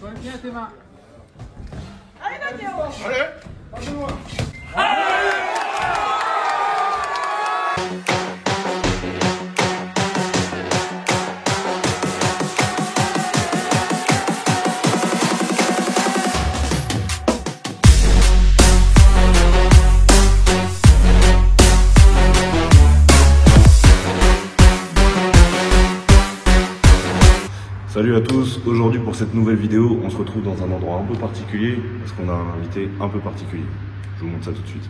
Soigne bien tes mains. Allez, Mathéo. Allez, passe-moi. Salut à tous, aujourd'hui pour cette nouvelle vidéo, on se retrouve dans un endroit un peu particulier parce qu'on a un invité un peu particulier. Je vous montre ça tout de suite.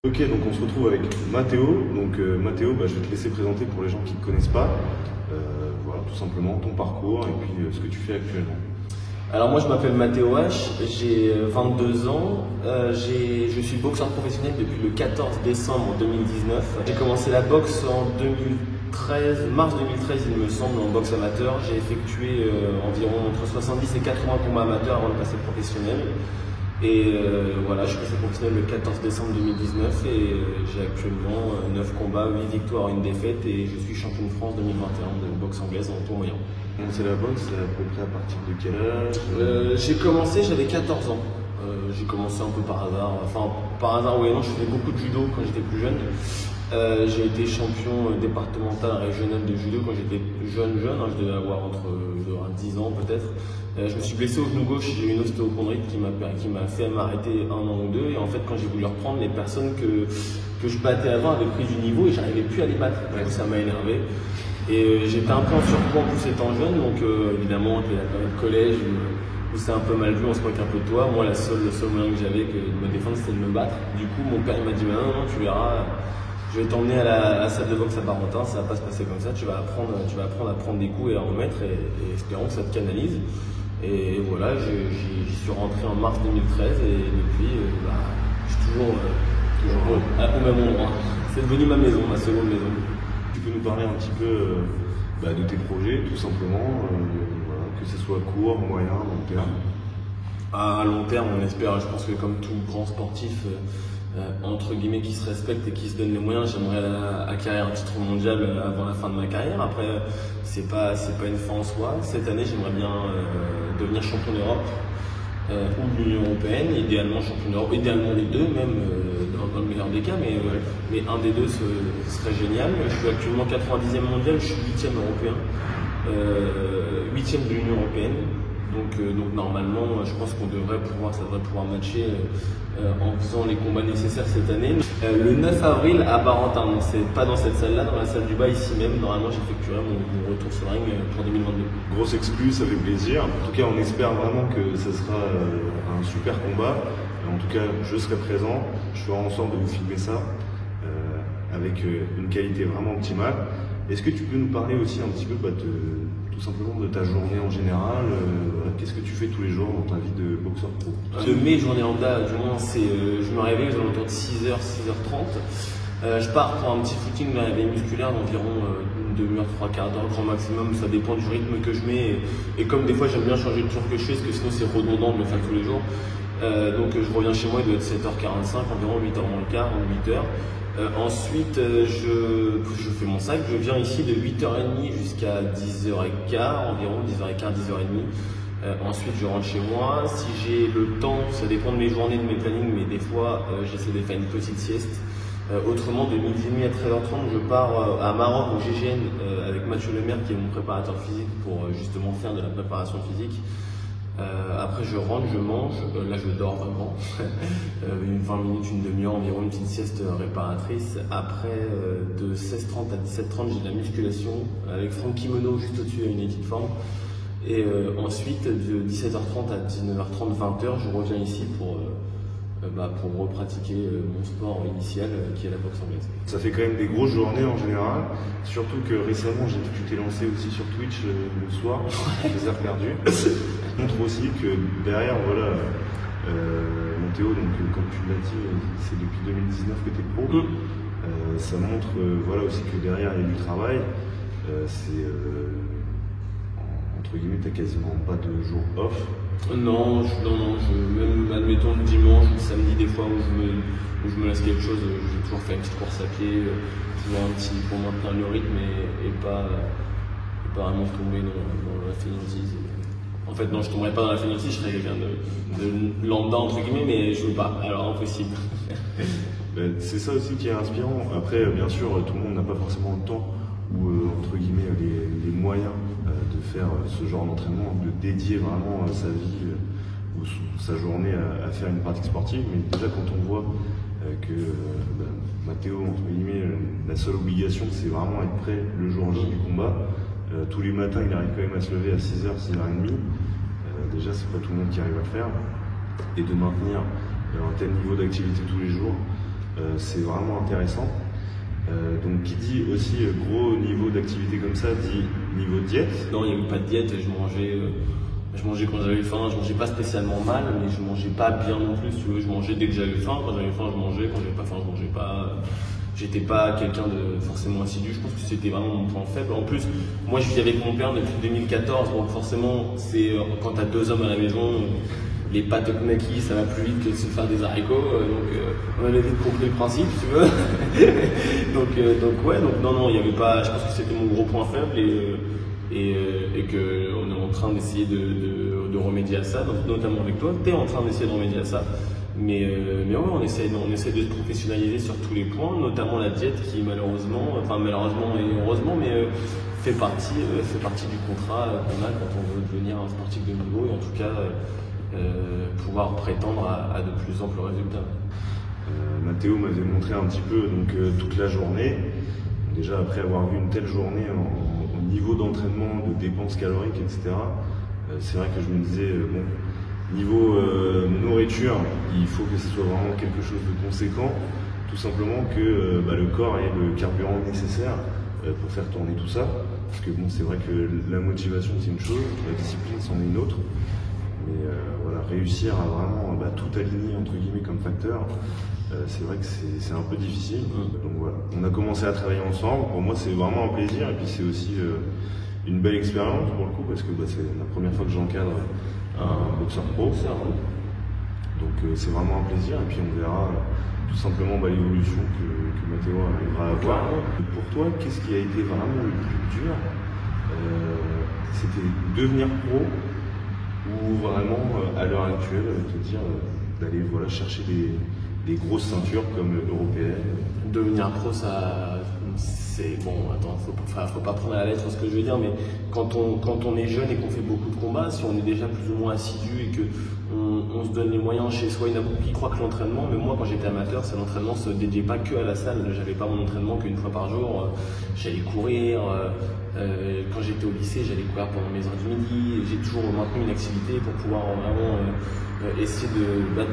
Ok, donc on se retrouve avec Mathéo. Donc Mathéo, je vais te laisser présenter pour les gens qui ne te connaissent pas. Voilà, tout simplement ton parcours et puis ce que tu fais actuellement. Alors moi je m'appelle Mathéo H, j'ai 22 ans, je suis boxeur professionnel depuis le 14 décembre 2019. J'ai commencé la boxe en 2013, mars 2013 il me semble, en boxe amateur. J'ai effectué environ entre 70 et 80 combats amateurs avant de passer professionnel. Et voilà, je suis passé professionnel le 14 décembre 2019 et j'ai actuellement 9 combats, 8 victoires, 1 défaite et je suis champion de France 2021 de boxe anglaise en tour moyen. C'est la boxe, à peu près à partir de quel âge? J'ai commencé, j'avais 14 ans. J'ai commencé un peu par hasard. Enfin, par hasard, oui, non, je faisais beaucoup de judo quand j'étais plus jeune. J'ai été champion départemental régional de judo quand j'étais jeune, je devais avoir entre 10 ans peut-être. Je me suis blessé au genou gauche, j'ai eu une ostéochondrite qui m'a fait m'arrêter 1 an ou 2. Et en fait, quand j'ai voulu reprendre, les personnes que je battais avant avaient pris du niveau et j'arrivais plus à les battre. Donc ça m'a énervé. Et j'étais un peu en surpoids en plus étant jeune, donc évidemment, avec la période collège où c'est un peu mal vu, on se moque un peu de toi. Moi, le seul moyen que j'avais de me défendre, c'était de me battre. Du coup, mon père il m'a dit non, tu verras, je vais t'emmener à la salle de boxe à Barentin, ça va pas se passer comme ça, tu vas apprendre à prendre des coups et à en mettre et espérons que ça te canalise. Et voilà, j'y suis rentré en mars 2013 et depuis, je suis toujours au même endroit. C'est devenu ma maison, ma seconde maison. Tu peux nous parler un petit peu de tes projets, tout simplement, voilà, que ce soit court, moyen, long terme. À long terme, on espère, je pense que comme tout grand sportif, entre guillemets, qui se respecte et qui se donne les moyens, j'aimerais acquérir un titre mondial avant la fin de ma carrière. Après, c'est pas une fin en soi. Cette année, j'aimerais bien devenir champion d'Europe ou de l'Union Européenne, idéalement champion d'Europe, idéalement les deux, même dans le meilleur des cas, mais un des deux serait génial. Je suis actuellement 90e mondial, je suis 8e européen, 8e de l'Union Européenne. Donc normalement, je pense ça devrait pouvoir matcher en faisant les combats nécessaires cette année. Le 9 avril à Barentin, donc c'est pas dans cette salle-là, dans la salle du bas ici même. Normalement, j'effectuerai mon retour sur le ring pour 2022. Grosse exclue, ça fait plaisir. En tout cas, on espère vraiment que ça sera un super combat. En tout cas, je serai présent. Je ferai en sorte de vous filmer ça avec une qualité vraiment optimale. Est-ce que tu peux nous parler aussi un petit peu tout simplement de ta journée en général, qu'est-ce que tu fais tous les jours dans ta vie de boxeur pro? De mes journées en bas, du moins, je me réveille aux alentours de 6h, 6h30. Je pars pour un petit footing de réveil musculaire d'environ une demi-heure, 3/4 d'heure, grand maximum. Ça dépend du rythme que je mets. Et comme des fois, j'aime bien changer le tour que je fais, parce que sinon c'est redondant de le faire tous les jours. Donc je reviens chez moi, il doit être 7h45, environ 8h moins le quart, ou 8h. Ensuite, je fais mon sac, je viens ici de 8h30 jusqu'à 10h15, environ 10h15, 10h30. Ensuite, je rentre chez moi. Si j'ai le temps, ça dépend de mes journées, de mes plannings, mais des fois, j'essaie de faire une petite sieste. Autrement, de 12h30 à 13h30, je pars à Maroc, au GGN, avec Mathieu Lemaire, qui est mon préparateur physique, pour justement faire de la préparation physique. Après je rentre, je mange, là je dors vraiment, 20 minutes, une demi-heure environ, une petite sieste réparatrice. Après de 16h30 à 17h30 j'ai de la musculation avec Franck Kimono juste au-dessus à une équipe forme. Et ensuite de 17h30 à 19h30, 20h je reviens ici pour repratiquer mon sport initial qui est la boxe anglaise. Ça fait quand même des grosses journées en général, surtout que récemment j'ai vu que tu t'es lancé aussi sur Twitch le soir, les heures perdues. Ça montre aussi que derrière, voilà, Mathéo, donc comme tu l'as dit, c'est depuis 2019 que tu es pro. Ça montre voilà, aussi que derrière il y a du travail. Entre guillemets, tu n'as quasiment pas de jour off. Non, même admettons le dimanche ou le samedi, des fois où je me laisse quelque chose, j'ai toujours fait une petite course à pied, toujours un petit pour maintenir le rythme et pas vraiment tomber dans la fainéantise. En fait, non, je tomberais pas dans la fainéantise, je serais quelqu'un de lambda entre guillemets, mais je veux pas, alors impossible. C'est ça aussi qui est inspirant. Après, bien sûr, tout le monde n'a pas forcément le temps ou entre guillemets les moyens de faire ce genre d'entraînement, de dédier vraiment sa vie ou sa journée à faire une pratique sportive. Mais déjà quand on voit que Matteo, entre guillemets, la seule obligation c'est vraiment être prêt le jour J du combat. Tous les matins il arrive quand même à se lever à 6h, 6h30. Déjà c'est pas tout le monde qui arrive à le faire. Et de maintenir un tel niveau d'activité tous les jours, c'est vraiment intéressant. Donc qui dit aussi gros niveau d'activité comme ça dit niveau diète. Non, il n'y avait pas de diète, je mangeais quand j'avais faim, je mangeais pas spécialement mal, mais je mangeais pas bien non plus, tu vois. Je mangeais dès que j'avais faim, quand j'avais faim je mangeais, quand j'avais pas faim je mangeais pas. J'étais pas quelqu'un de forcément assidu, je pense que c'était vraiment mon point faible. En plus, moi je vis avec mon père depuis 2014, donc forcément c'est quand t'as 2 hommes à la maison, les pâtes knacki ça va plus vite que de se faire des haricots, donc on avait vite compris le principe, si tu veux. donc non, il y avait pas, je pense que c'était mon gros point faible et que on est en train d'essayer de remédier à ça, donc, notamment avec toi, tu es en train d'essayer de remédier à ça. Mais ouais, on essaie de se professionnaliser sur tous les points, notamment la diète qui malheureusement et heureusement, mais fait partie du contrat qu'on a quand on veut devenir un sportif de niveau et en tout cas pouvoir prétendre à de plus amples résultats. Matteo m'avait montré un petit peu toute la journée. Déjà après avoir vu une telle journée au niveau d'entraînement, de dépenses caloriques, etc. C'est vrai que je me disais bon. Niveau nourriture, il faut que ce soit vraiment quelque chose de conséquent, tout simplement que le corps ait le carburant nécessaire pour faire tourner tout ça. Parce que bon, c'est vrai que la motivation c'est une chose, la discipline c'en est une autre. Mais voilà, réussir à vraiment tout aligner entre guillemets comme facteur, c'est vrai que c'est un peu difficile. Donc voilà, on a commencé à travailler ensemble. Pour moi, c'est vraiment un plaisir et puis c'est aussi une belle expérience pour le coup parce que c'est la première fois que j'encadre un boxeur pro. Donc c'est vraiment un plaisir et puis on verra tout simplement l'évolution que Matteo arrivera à avoir. Pour toi, qu'est-ce qui a été vraiment le plus dur? C'était devenir pro ou vraiment à l'heure actuelle te dire d'aller chercher des grosses ceintures comme européennes? Devenir pro, ça c'est bon, attends, faut pas prendre à la lettre ce que je veux dire, mais quand on est jeune et qu'on fait beaucoup de combats, si on est déjà plus ou moins assidu et que on se donne les moyens chez soi, il y en a beaucoup qui croient que l'entraînement, mais moi quand j'étais amateur, l'entraînement se dédiait pas que à la salle, j'avais pas mon entraînement qu'une fois par jour, j'allais courir, quand j'étais au lycée, j'allais courir pendant mes heures du midi, j'ai toujours maintenu une activité pour pouvoir vraiment essayer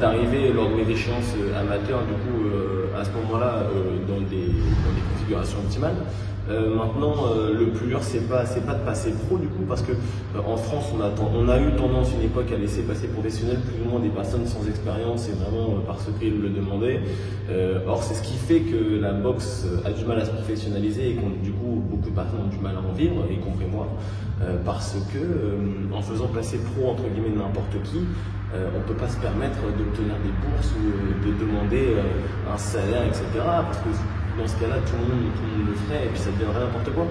d'arriver lors de mes échéances amateurs, du coup à ce moment-là dans des configurations optimales. Maintenant, le plus dur, c'est pas de passer pro du coup, parce que en France, on a eu tendance une époque à laisser passer professionnel plus ou moins des personnes sans expérience et vraiment parce qu'ils le demandaient. Or, c'est ce qui fait que la boxe a du mal à se professionnaliser et que du coup, beaucoup de personnes ont du mal à en vivre, y compris moi, parce que en faisant passer pro entre guillemets n'importe qui, on ne peut pas se permettre d'obtenir des bourses ou de demander un salaire, etc. Parce que dans ce cas-là, tout le monde le ferait et puis ça deviendrait n'importe quoi.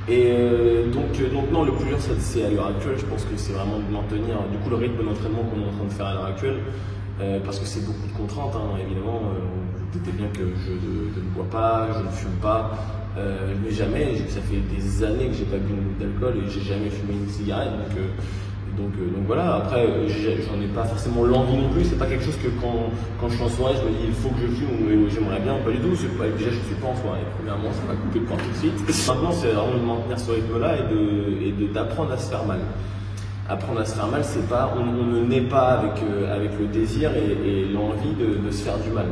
Et donc non, le plus dur c'est à l'heure actuelle, je pense que c'est vraiment de maintenir du coup le rythme d'entraînement qu'on est en train de faire à l'heure actuelle, parce que c'est beaucoup de contraintes, évidemment. Vous doutez bien que je ne bois pas, je ne fume pas, mais jamais, ça fait des années que j'ai pas bu d'alcool et j'ai jamais fumé une cigarette, donc voilà. Après, j'en ai pas forcément l'envie non plus. C'est pas quelque chose que quand je suis en soirée, je me dis il faut que je fume ou j'aimerais bien. Pas du tout. Déjà, je suis pas en soirée. Premièrement, ça va couper le corps tout de suite. Maintenant, c'est vraiment de maintenir ce rythme-là et d'apprendre à se faire mal. Apprendre à se faire mal, c'est pas, on ne naît pas avec le désir et l'envie de se faire du mal.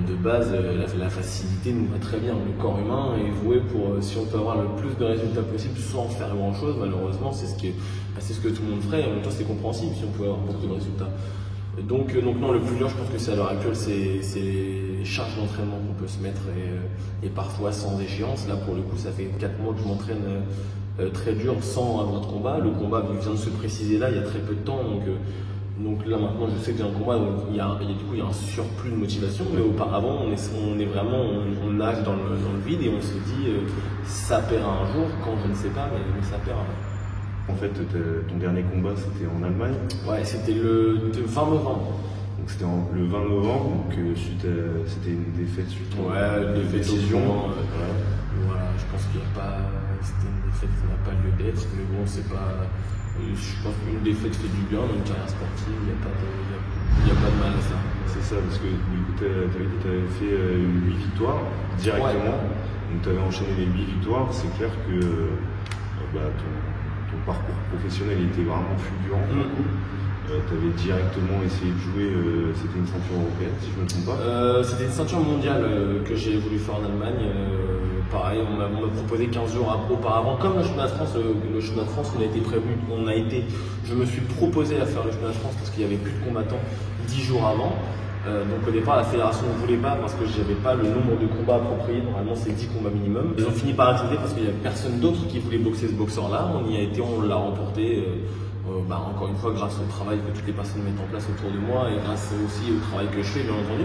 De base, la facilité nous va très bien. Le corps humain est voué pour, si on peut avoir le plus de résultats possible sans faire grand chose, malheureusement, c'est ce que tout le monde ferait. En même temps, c'est compréhensible si on pouvait avoir beaucoup de résultats. Donc non, le plus dur, je pense que c'est à l'heure actuelle, c'est les charges d'entraînement qu'on peut se mettre et parfois sans échéance. Là, pour le coup, ça fait 4 mois que je m'entraîne très dur sans avoir de combat. Le combat vient de se préciser là, il y a très peu de temps, donc là maintenant je sais que j'ai un combat, donc il y a un surplus de motivation, mais auparavant on est vraiment, on nage dans le vide et on se dit ça paiera un jour, quand je ne sais pas, mais ça paiera. En fait, ton dernier combat c'était en Allemagne? Ouais, c'était le 20 novembre. Donc c'était le 20 novembre, donc c'était une défaite suite à une décision. Voilà, je pense qu'il n'y a pas, c'était une défaite qui n'a pas lieu d'être, mais bon, c'est pas. Je pense qu'une défaite fait du bien dans une carrière sportive, il n'y a pas de mal à ça. C'est ça, parce que du coup, tu avais fait 8 victoires directement, donc tu avais enchaîné les 8 victoires. C'est clair que ton parcours professionnel était vraiment fulgurant. Tu avais directement essayé de jouer, c'était une ceinture européenne, si je ne me trompe pas. C'était une ceinture mondiale que j'ai voulu faire en Allemagne. Pareil, on m'a proposé 15 jours auparavant. Comme le championnat de France, le championnat de France, on a été prévenu, je me suis proposé à faire le championnat de France parce qu'il n'y avait plus de combattants 10 jours avant. Donc au départ, la fédération ne voulait pas parce que je n'avais pas le nombre de combats appropriés. Normalement, c'est 10 combats minimum. Ils ont fini par accepter parce qu'il n'y avait personne d'autre qui voulait boxer ce boxeur-là. On y a été, on l'a remporté. Encore une fois, grâce au travail que toutes les personnes mettent en place autour de moi et grâce aussi au travail que je fais, bien entendu.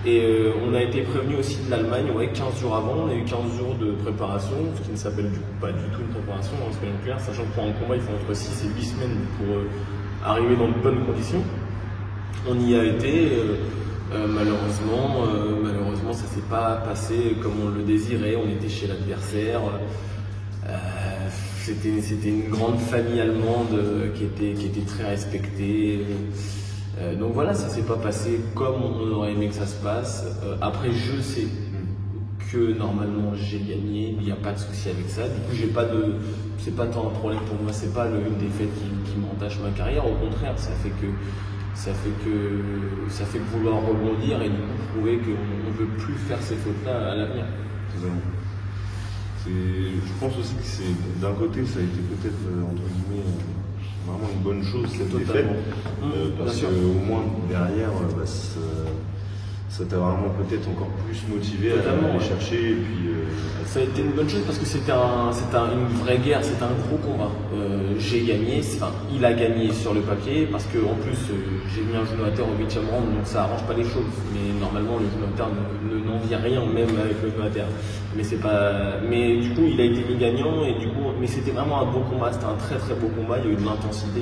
Et on a été prévenu aussi de l'Allemagne, 15 jours avant. On a eu 15 jours de préparation, ce qui ne s'appelle du coup pas du tout une préparation, soyons clairs, sachant que pour un combat, il faut entre 6 et 8 semaines pour arriver dans de bonnes conditions. On y a été. Malheureusement, ça s'est pas passé comme on le désirait. On était chez l'adversaire. C'était une grande famille allemande qui était très respectée. Donc voilà, ça s'est pas passé comme on aurait aimé que ça se passe. Après, je sais que normalement j'ai gagné, il n'y a pas de souci avec ça. Du coup, c'est pas tant un problème pour moi. C'est pas une défaite qui m'entache ma carrière. Au contraire, ça fait que vouloir rebondir et du coup prouver qu'on ne veut plus faire ces fautes-là à l'avenir. Je pense aussi que d'un côté, ça a été peut-être, entre guillemets, vraiment une bonne chose cette défaite. Parce qu'au moins derrière, ça t'a vraiment peut-être encore plus motivé à aller chercher. Et puis, ça a été une bonne chose parce que c'était une vraie guerre, c'était un gros combat. J'ai gagné, il a gagné sur le papier parce qu'en plus j'ai mis un genou à terre au 8e round, donc ça arrange pas les choses. Mais normalement le genou à terre n'en vient rien, même avec le genou à terre. Mais du coup il a été mis gagnant et du coup, mais c'était vraiment un beau combat, c'était un très très beau combat. Il y a eu une intensité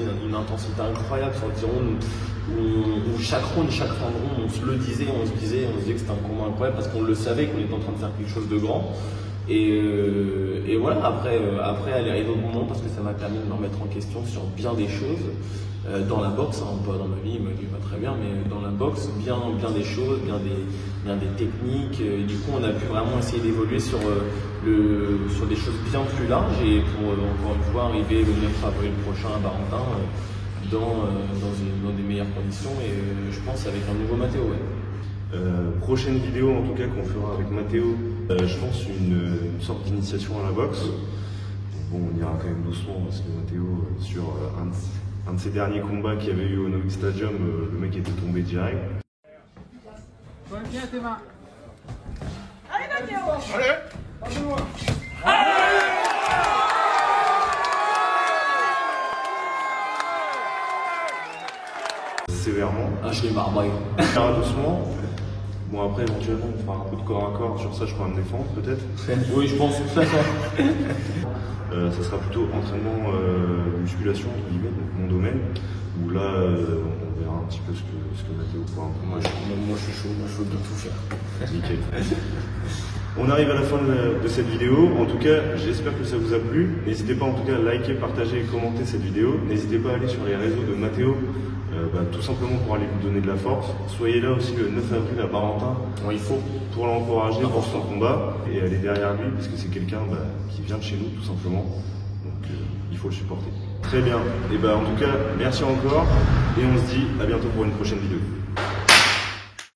incroyable sur le 10 rounds. Où chaque round, chaque fin de round, on se disait que c'était un combat incroyable parce qu'on le savait qu'on était en train de faire quelque chose de grand. Et voilà, après elle est arrivée au bon moment parce que ça m'a permis de me remettre en question sur bien des choses. Dans la boxe, pas dans ma vie, il me dit pas très bien, mais dans la boxe, bien des choses, bien des techniques. Et du coup, on a pu vraiment essayer d'évoluer sur des choses bien plus larges et pour encore une fois arriver le 9 avril prochain à Barentin. Dans des meilleures conditions et je pense avec un nouveau Matteo. Prochaine vidéo en tout cas qu'on fera avec Matteo, je pense une sorte d'initiation à la boxe. Bon, on ira quand même doucement parce que Matteo, sur un de ses derniers combats qu'il y avait eu au Novik Stadium, le mec était tombé direct. Soigne bien tes mains. Allez, Daniel. Allez, passez-moi. Sévèrement. Je l'ai marbré. Doucement. Bon, après, éventuellement, on fera un peu de corps à corps. Sur ça, je pourrais me défendre, peut-être. Oui, je pense. Ça sera plutôt entraînement musculation, entre guillemets, donc mon domaine. Où là, on verra un petit peu ce que Matteo pourra. Moi, je suis chaud. Moi, je veux bien tout faire. Nickel. On arrive à la fin de cette vidéo. En tout cas, j'espère que ça vous a plu. N'hésitez pas en tout cas à liker, partager et commenter cette vidéo. N'hésitez pas à aller sur les réseaux de Matteo. Tout simplement pour aller lui donner de la force. Soyez là aussi le 9 avril à Barentin. Il faut. Pour l'encourager pour son combat et aller derrière lui parce que c'est quelqu'un qui vient de chez nous tout simplement. Donc il faut le supporter. Très bien. Et en tout cas, merci encore et on se dit à bientôt pour une prochaine vidéo.